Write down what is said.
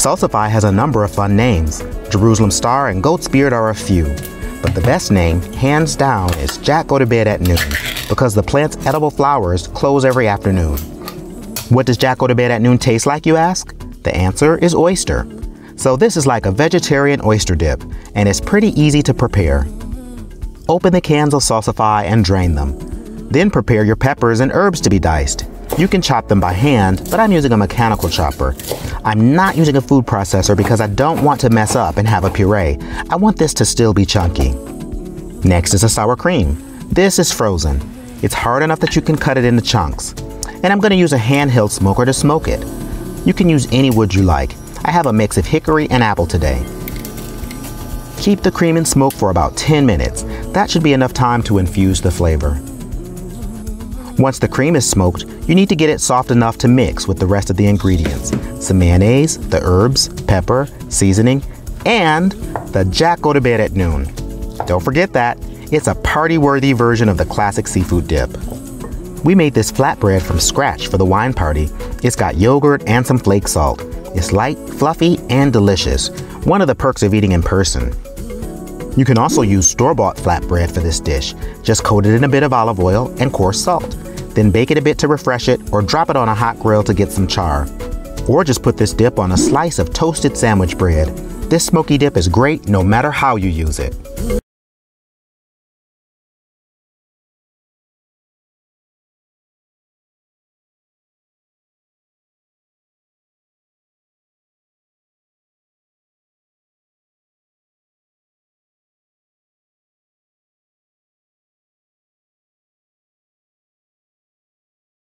Salsify has a number of fun names. Jerusalem Star and Goat's Beard are a few. But the best name, hands down, is Jack Go to Bed at Noon, because the plant's edible flowers close every afternoon. What does Jack Go to Bed at Noon taste like, you ask? The answer is oyster. So this is like a vegetarian oyster dip, and it's pretty easy to prepare. Open the cans of salsify and drain them. Then prepare your peppers and herbs to be diced. You can chop them by hand, but I'm using a mechanical chopper. I'm not using a food processor because I don't want to mess up and have a puree. I want this to still be chunky. Next is a sour cream. This is frozen. It's hard enough that you can cut it into chunks. And I'm going to use a handheld smoker to smoke it. You can use any wood you like. I have a mix of hickory and apple today. Keep the cream in smoke for about 10 minutes. That should be enough time to infuse the flavor. Once the cream is smoked, you need to get it soft enough to mix with the rest of the ingredients. Some mayonnaise, the herbs, pepper, seasoning, and the Jack Go to Bed at Noon. Don't forget that. It's a party-worthy version of the classic seafood dip. We made this flatbread from scratch for the wine party. It's got yogurt and some flake salt. It's light, fluffy, and delicious. One of the perks of eating in person. You can also use store-bought flatbread for this dish. Just coat it in a bit of olive oil and coarse salt. Then bake it a bit to refresh it, or drop it on a hot grill to get some char. Or just put this dip on a slice of toasted sandwich bread. This smoky dip is great no matter how you use it.